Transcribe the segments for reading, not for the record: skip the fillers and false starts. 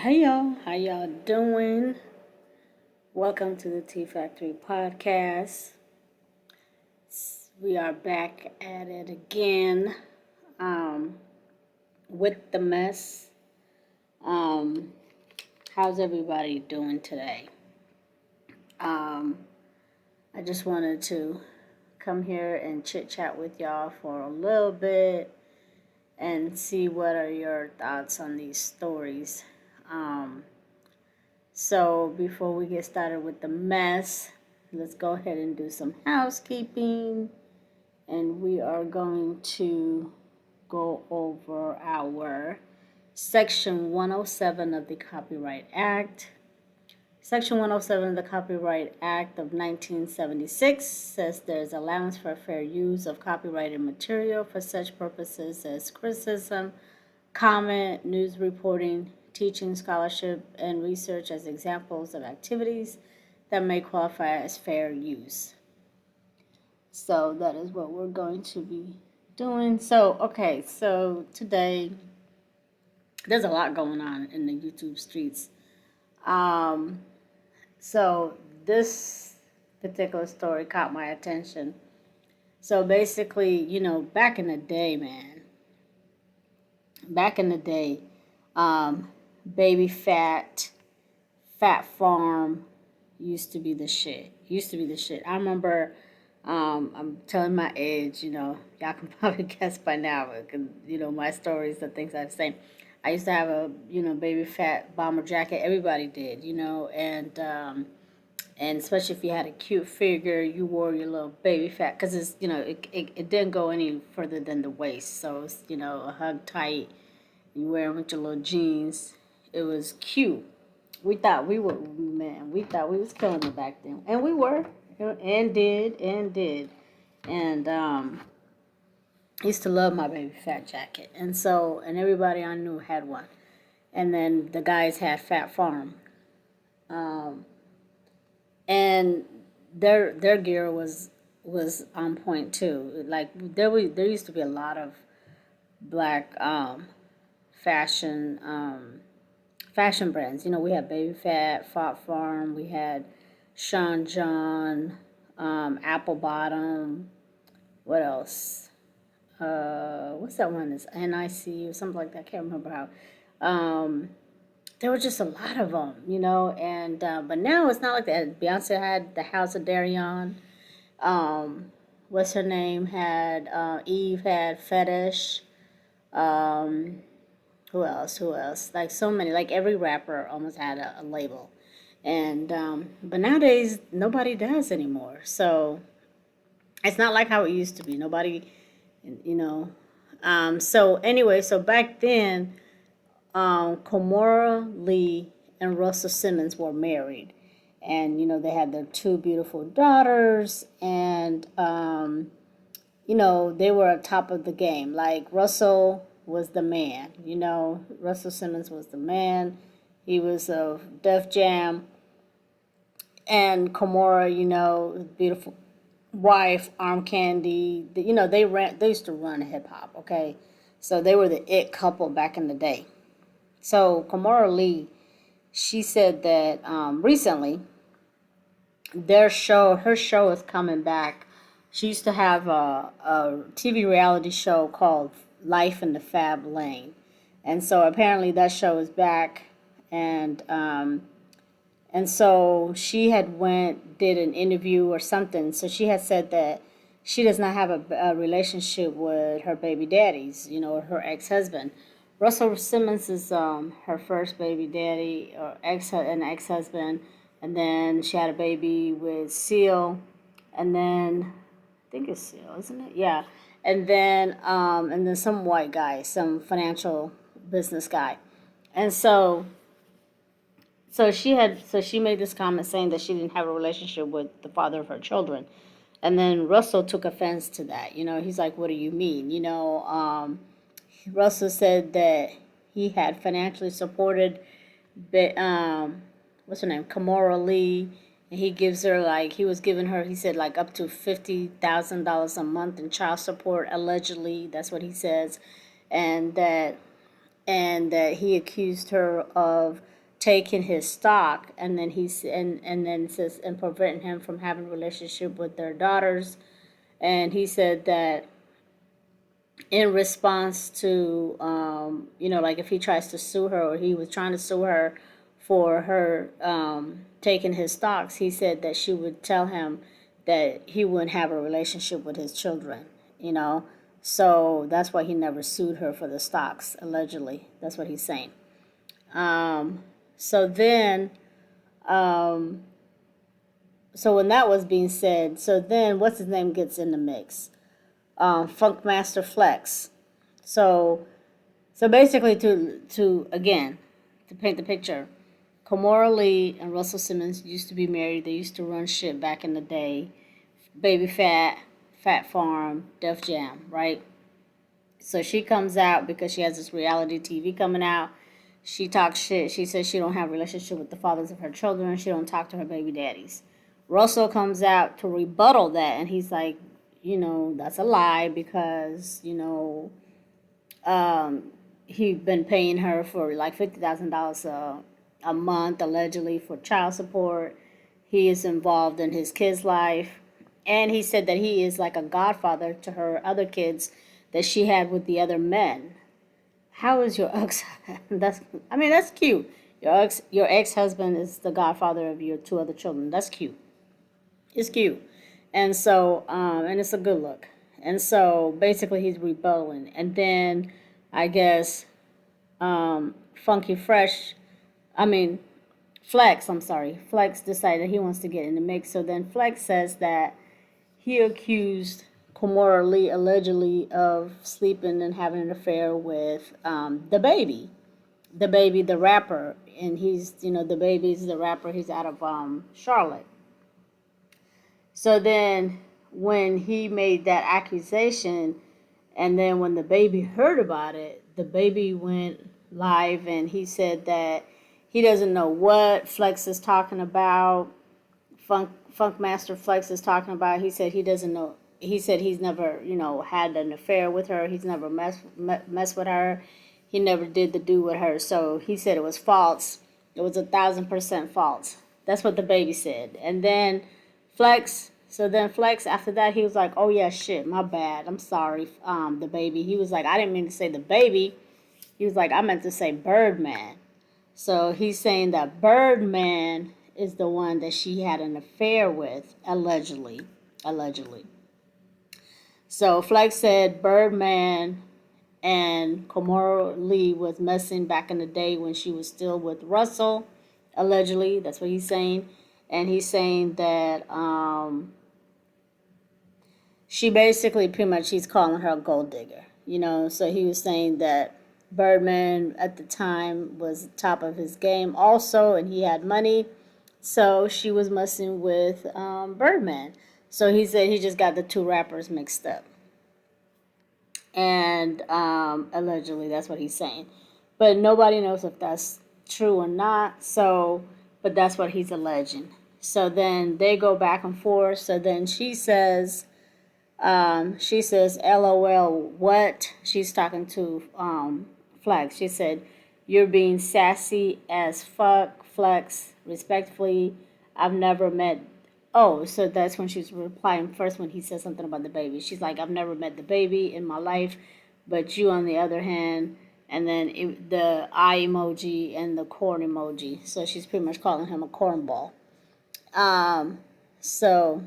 Hey y'all, how y'all doing? Welcome to the Tea Factory podcast. We are back at it again um, with the mess. Um, how's everybody doing today? Um, I just wanted to come here and chit chat with y'all for a little bit and see what are your thoughts on these stories. Um, So before we get started with the mess, let's go ahead and do some housekeeping. And we are going to go over our Section 107 of the Copyright Act. Section 107 of the Copyright Act of 1976 says there's allowance for fair use of copyrighted material for such purposes as criticism, comment, news reporting, teaching, scholarship, and research as examples of activities that may qualify as fair use. So that is what we're going to be doing. So today there's a lot going on in the YouTube streets. Um, so this particular story caught my attention. So basically, back in the day, man, back in the day, um, baby fat farm used to be the shit. Used to be the shit. I remember, I'm telling my age, y'all can probably guess by now, my stories, the things I've seen. I used to have a, baby fat bomber jacket. Everybody did, and especially if you had a cute figure, you wore your little baby fat, because it didn't go any further than the waist. So it's, a hug tight. You wear them with your little jeans. It was cute. We thought we was killing it back then. And we were. And did. And I used to love my baby fat jacket. And everybody I knew had one. And then the guys had Fat Farm. Um, and their gear was on point too. Like there used to be a lot of black fashion fashion brands. We had Baby Fat, Fat Farm, we had Sean John, Apple Bottom. What else? What's that one? Is NIC or something like that? I can't remember how. There were just a lot of them, and but now it's not like that. Beyonce had the House of Darion. What's her name? Had Eve had Fetish. Um, who else? Who else? Like so many. Like every rapper almost had a label, and but nowadays nobody does anymore. So it's not like how it used to be. Nobody, you know. So anyway, so back then, Kimora Lee and Russell Simmons were married, and they had their two beautiful daughters, and they were at top of the game. Like Russell was the man, Russell Simmons was the man. He was of Def Jam, and Kimora, beautiful wife, Arm Candy. They used to run hip hop. Okay, so they were the it couple back in the day. So Kimora Lee, she said that recently her show is coming back. She used to have a TV reality show called Life in the Fab Lane, and so apparently that show is back, and so she had did an interview or something. So she had said that she does not have a relationship with her baby daddies, her ex husband. Russell Simmons is her first baby daddy or ex husband, and then she had a baby with Seal, and then I think it's Seal, isn't it? Yeah, and then some white guy, some financial business guy, and so she made this comment saying that she didn't have a relationship with the father of her children, and then Russell took offense to that. He's like, "What do you mean?" Russell said that he had financially supported, what's her name, Kimora Lee, and he was giving her, he said, like up to $50,000 a month in child support. Allegedly, that's what he says, and that and that he accused her of taking his stock, and then and then says, and preventing him from having a relationship with their daughters. And he said that in response to, like if he tries to sue her, or he was trying to sue her for her taking his stocks, he said that she would tell him that he wouldn't have a relationship with his children, you know. So that's why he never sued her for the stocks, allegedly. That's what he's saying. So then, so when that was being said, so then what's his name gets in the mix? Funk Master Flex. So basically, to again, to paint the picture, Kimora Lee and Russell Simmons used to be married. They used to run shit back in the day. Baby Fat, Fat Farm, Def Jam, right? So she comes out because she has this reality TV coming out. She talks shit. She says she don't have a relationship with the fathers of her children. She don't talk to her baby daddies. Russell comes out to rebuttal that, and he's like, that's a lie because, he'd been paying her for like $50,000 a month, allegedly, for child support. He is involved in his kids' life. And he said that he is like a godfather to her other kids that she had with the other men. How is your ex? That's cute. Your ex-husband is the godfather of your two other children. That's cute. It's cute. And so, and it's a good look. And so basically he's rebelling. And then I guess Funky Fresh, Flex, Flex decided he wants to get in the mix. So then Flex says that he accused Kimora Lee allegedly of sleeping and having an affair with the baby. The baby, the rapper. And he's, the baby's the rapper. He's out of Charlotte. So then when he made that accusation, and then when the baby heard about it, the baby went live and he said that he doesn't know what Flex is talking about. Funk Master Flex is talking about. He said he doesn't know. He said he's never, had an affair with her. He's never messed with her. He never did the do with her. So he said it was false. It was 1,000% false. That's what the baby said. And then Flex, after that, he was like, oh yeah, shit, my bad. I'm sorry, the baby. He was like, I didn't mean to say the baby. He was like, I meant to say Birdman. So he's saying that Birdman is the one that she had an affair with, allegedly. So Flex said Birdman and Kimora Lee was messing back in the day when she was still with Russell, allegedly. That's what he's saying. And he's saying that she basically pretty much, he's calling her a gold digger. So he was saying that Birdman at the time was top of his game also, and he had money. So she was messing with Birdman. So he said he just got the two rappers mixed up. And allegedly, that's what he's saying. But nobody knows if that's true or not. So, but that's what he's alleging. So then they go back and forth. So then she says, LOL, what? She's talking to Flex. She said, you're being sassy as fuck, Flex, respectfully. I've never met. Oh, so that's when she's replying first when he says something about the baby. She's like, I've never met the baby in my life, but you on the other hand, and then the eye emoji and the corn emoji. So she's pretty much calling him a cornball. So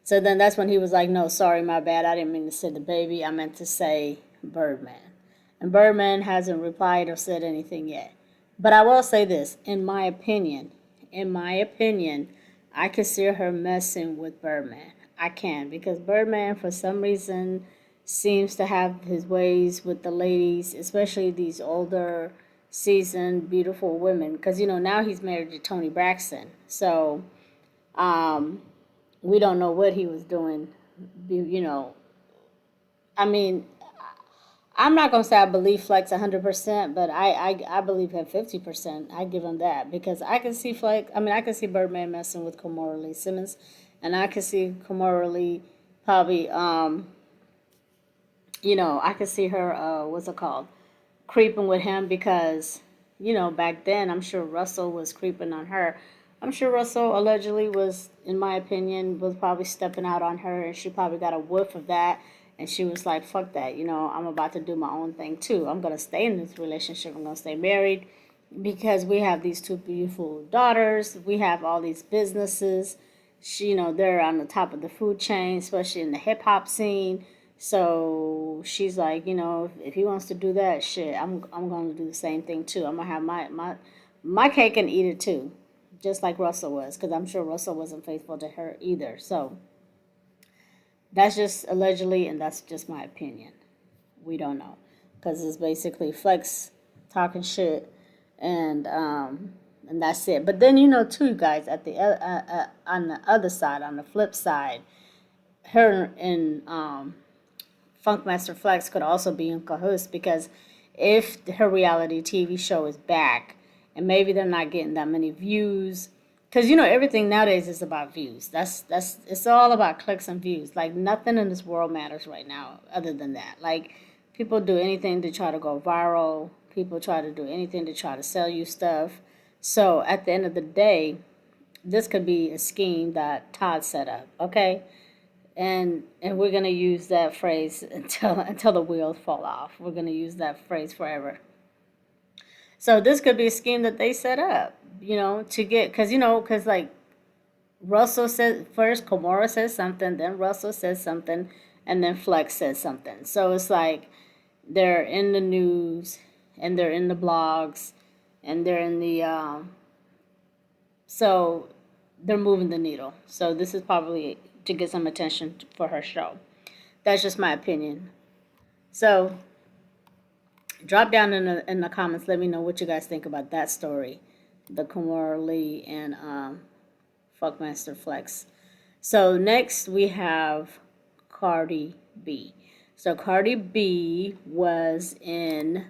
then that's when he was like, no, sorry, my bad. I didn't mean to say the baby. I meant to say Birdman. And Birdman hasn't replied or said anything yet. But I will say this, in my opinion, I could see her messing with Birdman. I can, because Birdman, for some reason, seems to have his ways with the ladies, especially these older, seasoned, beautiful women. Because, now he's married to Toni Braxton. So, we don't know what he was doing, I'm not going to say I believe Flex 100%, but I believe him 50%. I give him that, because I can see I can see Birdman messing with Kimora Lee Simmons, and I can see Kimora Lee probably, I could see her, what's it called, creeping with him because, back then I'm sure Russell was creeping on her. I'm sure Russell allegedly was, in my opinion, was probably stepping out on her, and she probably got a whiff of that, and she was like, "Fuck that, I'm about to do my own thing too. I'm gonna stay in this relationship. I'm gonna stay married because we have these two beautiful daughters. We have all these businesses. They're on the top of the food chain, especially in the hip hop scene." So she's like, if he wants to do that, shit, I'm gonna do the same thing too. I'm gonna have my cake and eat it too, just like Russell was, because I'm sure Russell wasn't faithful to her either. So that's just allegedly, and that's just my opinion. We don't know, because it's basically Flex talking shit, and and that's it. But then too, guys, at the on the other side, on the flip side, her and Funkmaster Flex could also be in cahoots because if her reality TV show is back and maybe they're not getting that many views, because everything nowadays is about views. That's it's all about clicks and views. Like nothing in this world matters right now other than that. Like people do anything to try to go viral. People try to do anything to try to sell you stuff. So at the end of the day, this could be a scheme that Todd set up. Okay, and we're gonna use that phrase until the wheels fall off. We're gonna use that phrase forever. So this could be a scheme that they set up, to get because like Russell said first, Kimora says something, then Russell says something, and then Flex says something. So it's like they're in the news, and they're in the blogs, and they're in the so they're moving the needle. So this is probably to get some attention for her show. That's just my opinion. So drop down in the comments. Let me know what you guys think about that story, the Kimora Lee and Funkmaster Flex. So next we have Cardi B. So Cardi B was in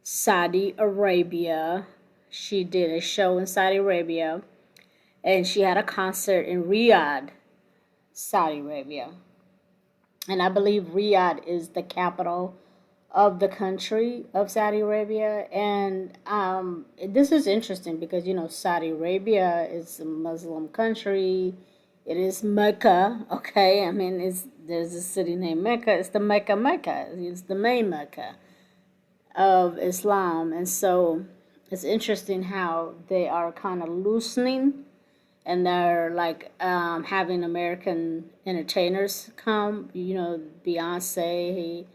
Saudi Arabia. She did a show in Saudi Arabia, and she had a concert in Riyadh, Saudi Arabia. And I believe Riyadh is the capital of the country of Saudi Arabia. And this is interesting because, Saudi Arabia is a Muslim country. It is Mecca, okay? I mean, there's a city named Mecca. It's the Mecca. It's the main Mecca of Islam. And so it's interesting how they are kind of loosening, and they're like having American entertainers come. Beyonce, he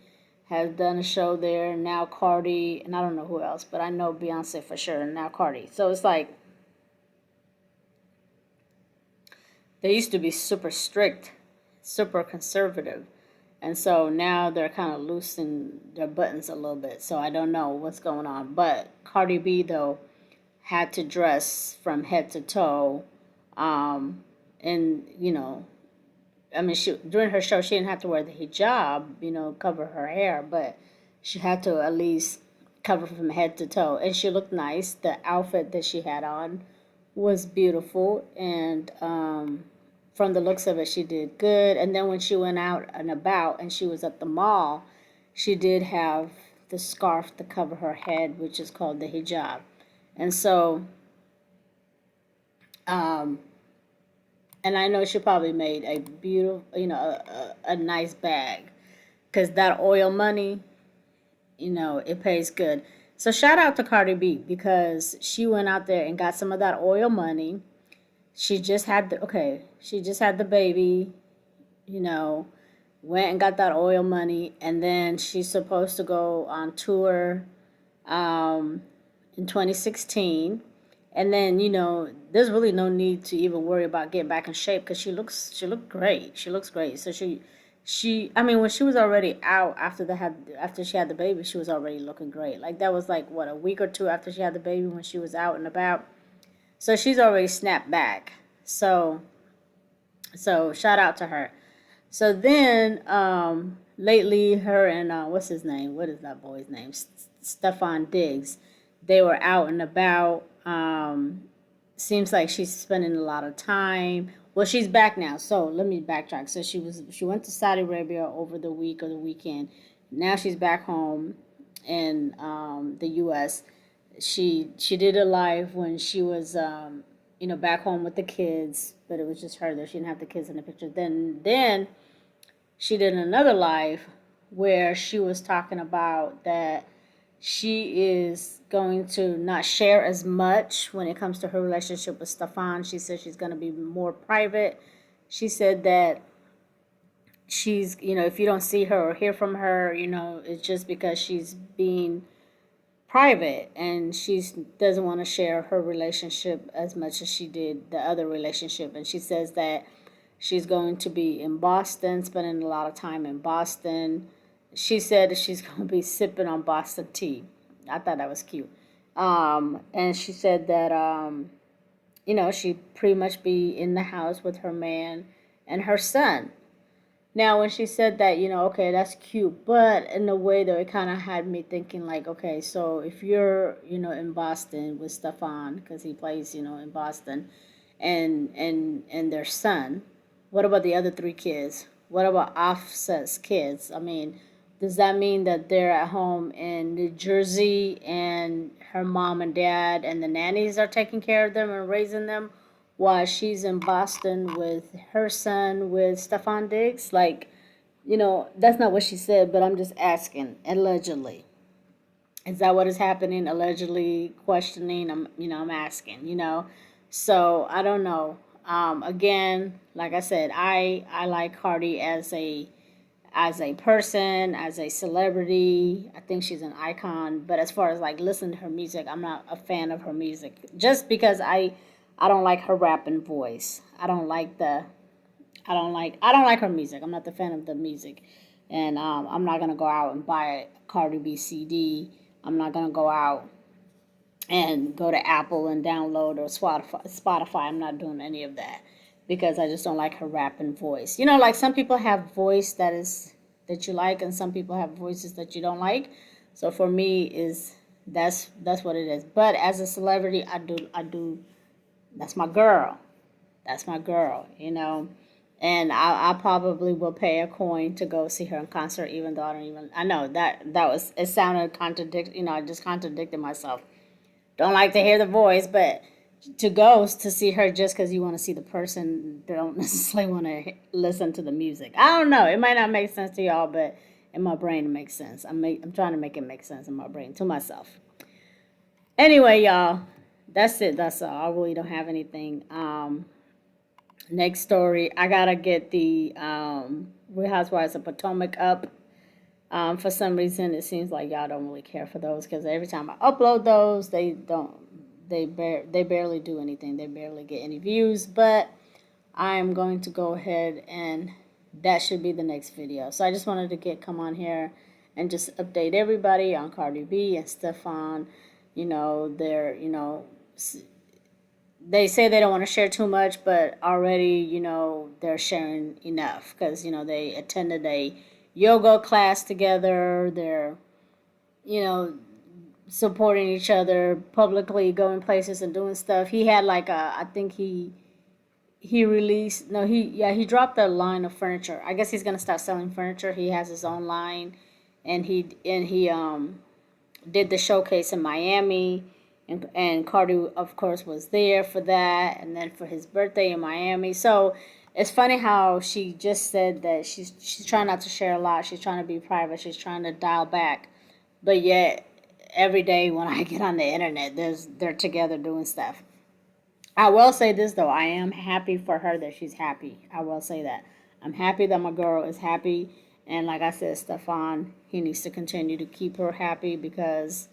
has done a show there. Now Cardi, and I don't know who else, but I know Beyonce for sure, and now Cardi. So it's like they used to be super strict, super conservative, and so now they're kind of loosening their buttons a little bit. So I don't know what's going on, but Cardi B though had to dress from head to toe, and I mean, during her show she didn't have to wear the hijab, cover her hair, but she had to at least cover from head to toe, and she looked nice. The outfit that she had on was beautiful, and from the looks of it, she did good. And then when she went out and about, and she was at the mall, she did have the scarf to cover her head, which is called the hijab, and so. Um, and I know she probably made a beautiful, a nice bag, because that oil money, it pays good. So shout out to Cardi B because she went out there and got some of that oil money. She just had the baby, you know, went and got that oil money, and then she's supposed to go on tour um, in 2016. And then there's really no need to even worry about getting back in shape because she looked great. She looks great. So I mean, when she was already out after she had the baby, she was already looking great. Like that was like what, a week or two after she had the baby when she was out and about. So she's already snapped back. So shout out to her. So then lately, her and what's his name? What is that boy's name? Stefan Diggs. They were out and about. Seems like she's spending a lot of time. Well, she's back now. So let me backtrack. So she went to Saudi Arabia over the week or the weekend, Now she's back home in the U.S. She did a live when she was back home with the kids, but it was just her there. She didn't have the kids in the picture. Then she did another live where she was talking about that she is going to not share as much when it comes to her relationship with Stefan. She said she's going to be more private. She said that she's, if you don't see her or hear from her, it's just because she's being private and she doesn't want to share her relationship as much as she did the other relationship. And she says that she's going to be in Boston, spending a lot of time in Boston. She said that she's going to be sipping on Boston tea. I thought that was cute. And she said that, she'd pretty much be in the house with her man and her son. Now, when she said that, okay, that's cute, but in a way though, it kind of had me thinking like, okay, so if you're, in Boston with Stefan, because he plays, in Boston, and their son, what about the other three kids? What about Offset's kids? I mean, does that mean that they're at home in New Jersey and her mom and dad and the nannies are taking care of them and raising them while she's in Boston with her son with Stefan Diggs? Like, that's not what she said, but I'm just asking, allegedly. Is that what is happening? Allegedly questioning, I'm asking, So I don't know. Again, like I said, I like Cardi as a person, as a celebrity. I think she's an icon. But as far as like listening to her music, I'm not a fan of her music. Just because I don't like her rapping voice. I don't like her music. I'm not the fan of the music. And I'm not gonna go out and buy a Cardi B CD. I'm not gonna go out and go to Apple and download or Spotify. I'm not doing any of that because I just don't like her rapping voice. Like some people have voice that you like, and some people have voices that you don't like. So for me, that's what it is. But as a celebrity, I do. That's my girl. That's my girl. And I probably will pay a coin to go see her in concert, even though I know it sounded I just contradicted myself. Don't like to hear the voice, but to go to see her just because you want to see the person, don't necessarily want to listen to the music. I don't know. It might not make sense to y'all, but in my brain it makes sense. I'm trying to make it make sense in my brain to myself. Anyway, y'all, that's it. That's all. I really don't have anything. Next story. I gotta get the Real Housewives of Potomac up. For some reason, it seems like y'all don't really care for those because every time I upload those, they don't. They barely do anything. They barely get any views. But I am going to go ahead and that should be the next video. So I just wanted to come on here and just update everybody on Cardi B and Stefan. They say they don't want to share too much, but already, they're sharing enough because, they attended a yoga class together. They're, you know, supporting each other publicly, going places and doing stuff. He had like I think he released, no, he dropped a line of furniture. I guess he's going to start selling furniture. He has his own line, and he did the showcase in Miami. And Cardi, of course, was there for that, and then for his birthday in Miami. So it's funny how she just said that she's trying not to share a lot. She's trying to be private. She's trying to dial back, but yet every day when I get on the internet, they're together doing stuff. I will say this though, I am happy for her that she's happy. I will say that I'm happy that my girl is happy, and like I said, Stefan, he needs to continue to keep her happy because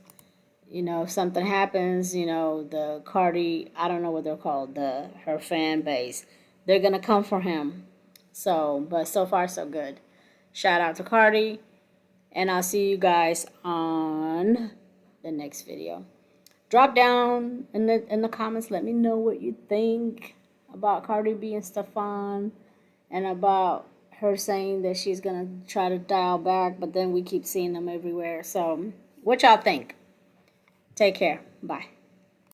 if something happens, the Cardi, I don't know what they're called, her fan base, they're gonna come for him. So, but so far so good. Shout out to Cardi, and I'll see you guys on the next video. Drop down in the comments. Let me know what you think about Cardi B and Stefan, and about her saying that she's gonna try to dial back, but then we keep seeing them everywhere. So, what y'all think? Take care. Bye.